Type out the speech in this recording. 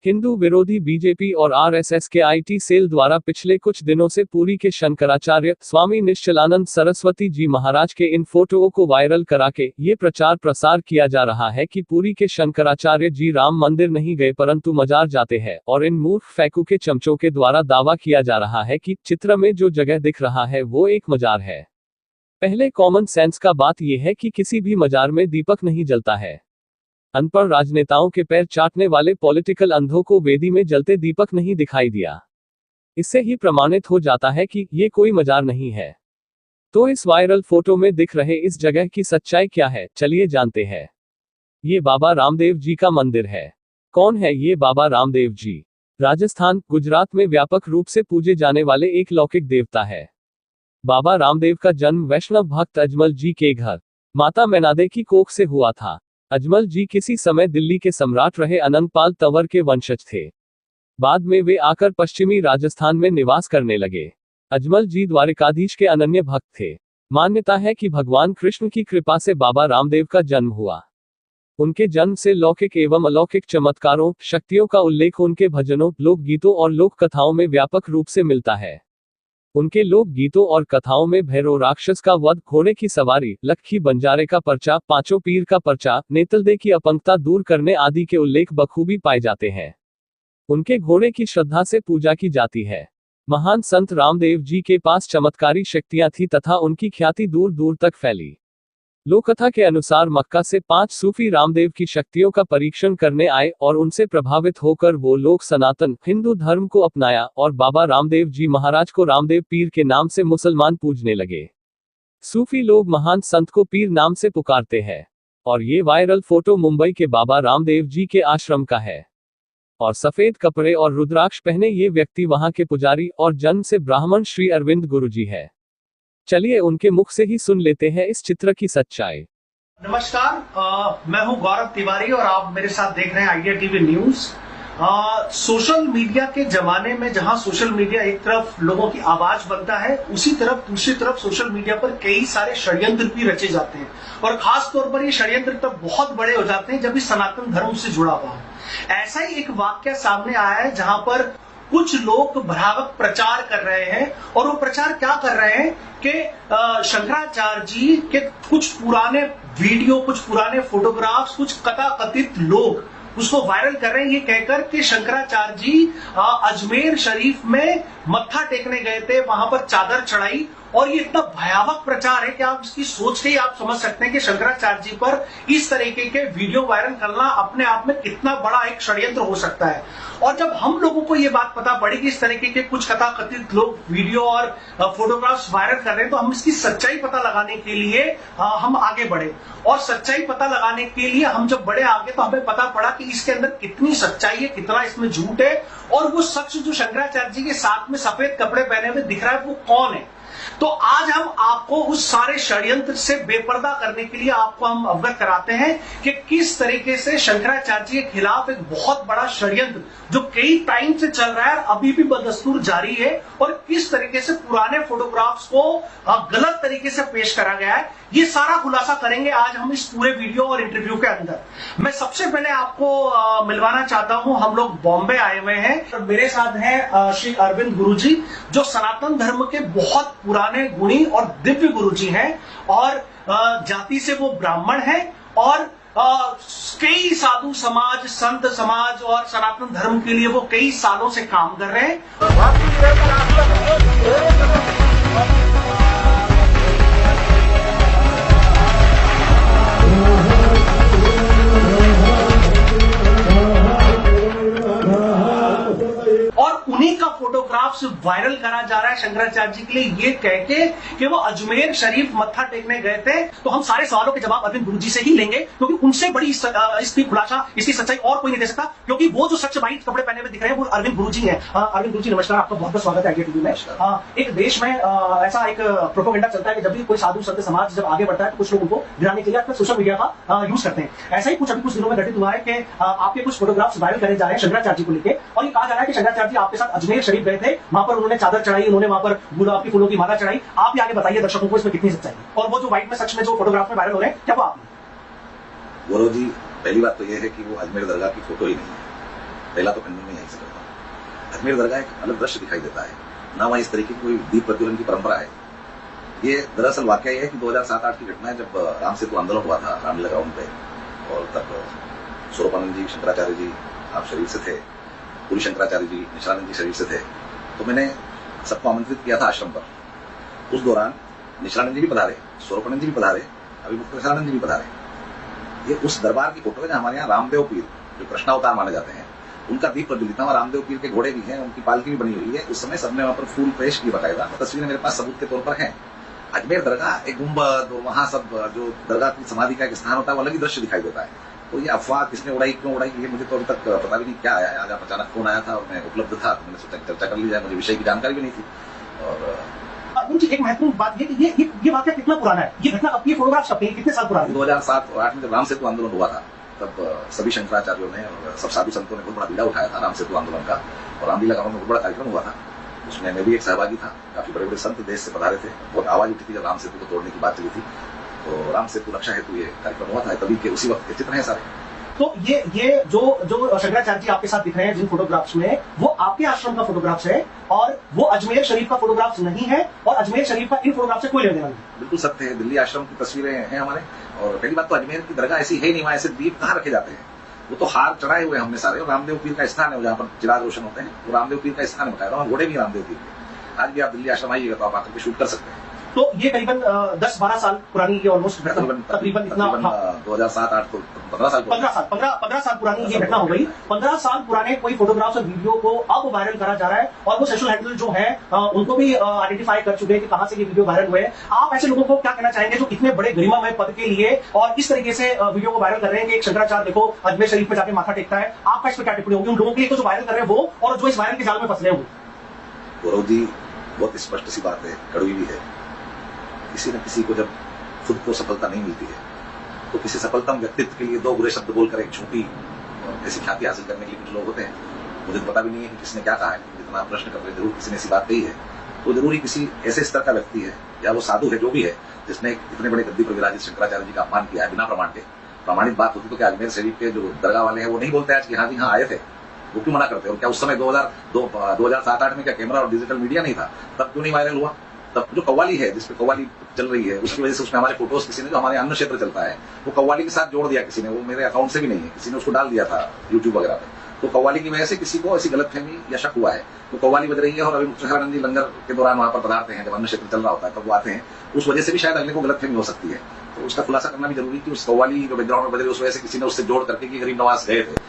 हिंदू विरोधी बीजेपी और आरएसएस के आईटी सेल द्वारा पिछले कुछ दिनों से पुरी के शंकराचार्य स्वामी निश्चलानंद सरस्वती जी महाराज के इन फोटोओं को वायरल करा के ये प्रचार प्रसार किया जा रहा है कि पुरी के शंकराचार्य जी राम मंदिर नहीं गए परंतु मजार जाते हैं, और इन मूर्ख फैकू के चमचों के द्वारा दावा किया जा रहा है कि चित्र में जो जगह दिख रहा है वो एक मजार है। पहले कॉमन सेंस का बात यह है कि किसी भी मजार में दीपक नहीं जलता है। अनपढ़ राजनेताओं के पैर चाटने वाले पॉलिटिकल अंधों को वेदी में जलते दीपक नहीं दिखाई दिया। इससे ही प्रमाणित हो जाता है कि ये कोई मजार नहीं है। तो इस वायरल फोटो में दिख रहे इस जगह की सच्चाई क्या है, चलिए जानते हैं। ये बाबा रामदेव जी का मंदिर है। कौन है ये बाबा रामदेव जी? राजस्थान, गुजरात में व्यापक रूप से पूजे जाने वाले एक लौकिक देवता है। बाबा रामदेव का जन्म वैष्णव भक्त अजमल जी के घर माता मैनादे की कोख से हुआ था। अजमल जी किसी समय दिल्ली के सम्राट रहे अनंगपाल तंवर के वंशज थे। बाद में वे आकर पश्चिमी राजस्थान में निवास करने लगे। अजमल जी द्वारिकाधीश के अनन्य भक्त थे। मान्यता है कि भगवान कृष्ण की कृपा से बाबा रामदेव का जन्म हुआ। उनके जन्म से लौकिक एवं अलौकिक चमत्कारों, शक्तियों का उल्लेख उनके भजनों, लोकगीतों और लोक कथाओं में व्यापक रूप से मिलता है। उनके लोक गीतों और कथाओं में भैरव राक्षस का वध, घोड़े की सवारी, लखी बंजारे का पर्चा, पांचों पीर का पर्चा, नेतलदे की अपंगता दूर करने आदि के उल्लेख बखूबी पाए जाते हैं। उनके घोड़े की श्रद्धा से पूजा की जाती है। महान संत रामदेव जी के पास चमत्कारी शक्तियां थी तथा उनकी ख्याति दूर दूर तक फैली। लोककथा के अनुसार मक्का से 5 सूफी रामदेव की शक्तियों का परीक्षण करने आए और उनसे प्रभावित होकर वो लोग सनातन हिंदू धर्म को अपनाया और बाबा रामदेव जी महाराज को रामदेव पीर के नाम से मुसलमान पूजने लगे। सूफी लोग महान संत को पीर नाम से पुकारते हैं। और ये वायरल फोटो मुंबई के बाबा रामदेव जी के आश्रम का है। और सफेद कपड़े और रुद्राक्ष पहने ये व्यक्ति वहां के पुजारी और जन्म से ब्राह्मण श्री अरविंद गुरुजी है। चलिए उनके मुख से ही सुन लेते हैं इस चित्र की सच्चाई। नमस्कार, मैं हूं गौरव तिवारी और आप मेरे साथ देख रहे हैं idea TV news. Social media के जमाने में जहां सोशल मीडिया एक तरफ लोगों की आवाज बनता है, उसी तरफ दूसरी तरफ सोशल मीडिया पर कई सारे षड्यंत्र भी रचे जाते हैं। और खास तौर पर ये षड्यंत्र तब बहुत बड़े हो जाते हैं जब ये सनातन धर्म से जुड़ा हुआ है। ऐसा ही एक वाक्य सामने आया है जहां पर कुछ लोग भयावह प्रचार कर रहे हैं। और वो प्रचार क्या कर रहे हैं कि शंकराचार्य जी के कुछ पुराने वीडियो, कुछ पुराने फोटोग्राफ्स, कुछ कथाकथित लोग उसको वायरल कर रहे हैं ये कहकर कि शंकराचार्य जी अजमेर शरीफ में मत्था टेकने गए थे, वहां पर चादर चढ़ाई। और ये इतना भयावह प्रचार है कि आप इसकी सोच के ही आप समझ सकते हैं कि शंकराचार्य जी पर इस तरीके के वीडियो वायरल करना अपने आप में कितना बड़ा एक षड्यंत्र हो सकता है। और जब हम लोगों को ये बात पता पड़ी कि इस तरीके के कुछ कथाकथित लोग वीडियो और फोटोग्राफ्स वायरल कर रहे हैं, तो हम इसकी सच्चाई पता लगाने के लिए हम आगे बढ़े। और सच्चाई पता लगाने के लिए हम जब बढ़े आगे तो हमें पता पड़ा कि इसके अंदर कितनी सच्चाई है, कितना इसमें झूठ है। और वो शख्स जो शंकराचार्य जी के साथ में सफेद कपड़े पहने हुए दिख रहा है वो कौन है। तो आज हम आपको उस सारे षड्यंत्र से बेपर्दा करने के लिए आपको हम अवगत कराते हैं कि किस तरीके से शंकराचार्य जी के खिलाफ एक बहुत बड़ा षड्यंत्र जो कई टाइम से चल रहा है, अभी भी बदस्तूर जारी है। और किस तरीके से पुराने फोटोग्राफ्स को गलत तरीके से पेश करा गया है, ये सारा खुलासा करेंगे आज हम इस पूरे वीडियो और इंटरव्यू के अंदर। मैं सबसे पहले आपको मिलवाना चाहता हूं, हम लोग बॉम्बे आए हुए हैं और मेरे साथ हैं श्री अरविंद गुरुजी, जो सनातन धर्म के बहुत पुराने गुणी और दिव्य गुरुजी हैं। और जाति से वो ब्राह्मण हैं और कई साधु समाज, संत समाज और सनातन धर्म के लिए वो कई सालों से काम कर रहे हैं। उन्हीं का फोटोग्राफ्स वायरल करा जा रहा है शंकराचार्य जी के लिए ये कह के कि वो अजमेर शरीफ मत्था टेकने गए थे। तो हम सारे सवालों के जवाब अरविंद गुरुजी से ही लेंगे, क्योंकि उनसे बड़ी इसकी खुलासा, इसकी सच्चाई और कोई नहीं दे सकता। क्योंकि वो जो शख्स वाइट कपड़े पहने हुए दिख रहे हैं वो अरविंद गुरुजी हैं। अरविंद गुरुजी नमस्कार, आपका बहुत बहुत स्वागत है आइडिया टीवी में। एक देश में ऐसा एक प्रोपेगेंडा चलता है कि जब भी कोई साधु संत समाज जब आगे बढ़ता है तो कुछ लोग उनको गिराने के लिए अपने सोशल मीडिया का यूज करते हैं। ऐसा ही कुछ अभी कुछ दिनों में घटित हुआ है कि आपके कुछ फोटोग्राफ्स वायरल करे जा रहे हैं शंकराचार्य जी को लेकर। और ये कहा जा रहा है कि शंकराचार्य जी आपके साथ अजमेर शरीफ गए थे, वहां पर उन्होंने चादर चढ़ाई, उन्होंने वहां पर गुलाब के फूलों की माला चढ़ाई। आप ही आगे बताइए दर्शकों को इसमें कितनी सच्चाई है। और वो जो व्हाइट में सच में जो फोटोग्राफ में वायरल हो रहे हैं, क्या वो आपने? गुरु जी, पहली बात तो यह है कि वो अजमेर दरगाह की फोटो ही नहीं है। पहला तो खंडन में यहीं से करता हूँ। अजमेर दरगाह एक अलग दृश्य दिखाई देता है, ना वहाँ इस तरीके की कोई दीप प्रज्वलन की परंपरा है। ये दरअसल वाकया यह है कि 2007-8 की घटना है, जब राम सेतु आंदोलन हुआ था रामलीला ग्राउंड पे, और तब स्वरूपानंद जी, शंकराचार्य जी आप शरीर से थे, पूरी शंकराचार्य जी, निशिलानंद जी शरीर से थे, तो मैंने सबको आमंत्रित किया था आश्रम पर। उस दौरान निशिलानंद जी भी पधारे, स्वरूपानंद जी भी पधारे, अभी मुक्त निशिलानंद जी भी पधारे। ये उस दरबार की फोटो है जहाँ हमारे यहाँ रामदेव पीर, जो कृष्णावतार माने जाते हैं, उनका दीप प्रज्वलित है, और रामदेव पीर के घोड़े भी हैं, उनकी पालकी भी बनी हुई है। उस समय सबने वहां पर फूल पेश की बकायदा, तस्वीरें मेरे पास सबूत के तौर पर हैं। अजमेर दरगाह एक गुंबद और वहां सब जो दरगाह की समाधि का एक स्थान होता है, वो अलग ही दृश्य दिखाई देता है। तो ये अफवाह किसने उड़ाई, क्यों उड़ाई, ये मुझे तो अभी तक पता भी नहीं क्या आया है। आज आप अचानक फोन आया था और मैं उपलब्ध था, तो मैंने सोचा चर्चा कर ली जाए, मुझे विषय की जानकारी भी नहीं थी। और एक महत्वपूर्ण बात ये ये वाकया कितना पुराना है, ये घटना, ये फोटोग्राफ छपी कितने साल पुरानी? 2007 और 2008 में जब राम सेतु आंदोलन हुआ था, तब सभी शंकराचार्यों ने और सब साधु संतों ने बहुत बड़ा बीड़ा उठाया था राम सेतु आंदोलन का, और रामलीला ग्राउंड में बहुत बड़ा कार्यक्रम हुआ था। उसमें मैं भी एक सहभागी था। काफी बड़े बड़े संत देश से पधारे थे, बहुत आवाज उठी थी जब राम सेतु को तोड़ने की बात चली थी। तो राम सेतु रक्षा हेतु ये कार्यक्रम हुआ था, तभी के उसी वक्त के चित्र हैं सारे। तो ये जो शंकराचार्य जी आपके साथ दिख रहे हैं जिन फोटोग्राफ्स में, वो आपके आश्रम का फोटोग्राफ्स है, और वो अजमेर शरीफ का फोटोग्राफ्स नहीं है, और अजमेर शरीफ का इन फोटोग्राफ से कोई लेना देना नहीं। बिल्कुल सत्य है, दिल्ली आश्रम की तस्वीरें हैं हमारे। और पहली बात तो अजमेर की दरगाह ऐसी है नहीं, वहां ऐसे दीप कहाँ रखे जाते हैं, वो तो हार चढ़ाए हुए हमने सारे, और रामदेव पीर का स्थान है जहाँ पर चिराग रोशन होते हैं, वो रामदेव पीर का स्थान है, वहां घोड़े भी रामदेव पीर के। आज भी आप दिल्ली आश्रम आइएगा तो आप आकर के शूट कर सकते हैं। तो ये करीबन 10-12 साल पुरानी, ये ऑलमोस्ट तकरीबन इतना 2007-8 तो 15 साल पुरानी ये घटना हो गई। 15 साल पुराने कोई फोटोग्राफ्स और वीडियो को अब वायरल करा जा रहा है, और वो सोशल हैंडल जो है उनको भी आइडेंटिफाई कर चुके हैं कि कहां से ये वीडियो वायरल हुए हैं। आप ऐसे लोगों को क्या कहना चाहेंगे जो इतने बड़े गरिमामय पद के लिए और इस तरीके से वीडियो को वायरल कर रहे हैं कि एक शंकराचार्य देखो अजमेर शरीफ में जाके माथा टेकता है? आपका इस पर क्या टिप्पणी होगी उन लोगों के लिए जो वायरल कर रहे हैं वो, और जो इस वायरल के जाल में फंस रहे हैं वो? गौरव जी, बहुत स्पष्ट सी बात है, कड़वी भी है। किसी न किसी को जब खुद को सफलता नहीं मिलती है, तो किसी सफलतम व्यक्तित्व के लिए दो बुरे शब्द बोलकर एक झूठी और ऐसी ख्याति हासिल करने के लिए कुछ लोग होते हैं। मुझे तो पता भी नहीं है कि किसने क्या कहा है, जितना प्रश्न कर रहे जरूर किसी ने ऐसी बात कही है। तो जरूरी किसी ऐसे स्तर का व्यक्ति है, या वो साधु है, जो भी है, जिसने इतने बड़े गद्दी पर विराजित शंकराचार्य जी का अपमान किया है बिना प्रमाण के। प्रमाणित बात होती तो क्या अजमेर शरीफ के जो दरगाह वाले हैं वो नहीं बोलते आज कि हाँ जी हाँ आए थे? वो क्यों मना करते? और क्या उस समय 2007-8 में क्या कैमरा और डिजिटल मीडिया नहीं था? तब क्यों नहीं वायरल हुआ? तब जो कव्वाली है, जिसपे कव्वाली चल रही है, उसकी वजह से उसमें हमारे फोटोज किसी ने, जो हमारे अन्न क्षेत्र चलता है, वो कव्वाली के साथ जोड़ दिया किसी ने। वो मेरे अकाउंट से भी नहीं है, किसी ने उसको डाल दिया था यूट्यूब वगैरह पे। तो कव्वाली की वजह से किसी को ऐसी गलतफहमी या शक हुआ है। तो कव्वाली बज रही है और अभी मुक्त जी लंगर के दौरान वहां पर पधारते हैं, जब अन्न क्षेत्र चल रहा होता है तब वो आते हैं, उस वजह से भी शायद अगले को गलतफहमी हो सकती है। तो उसका खुलासा करना भी जरूरी कि उस कव्वाली जो बैकग्राउंड में बज रही है, उस वजह से किसी ने उससे जोड़ करके कि गरीब नवाज गए थे।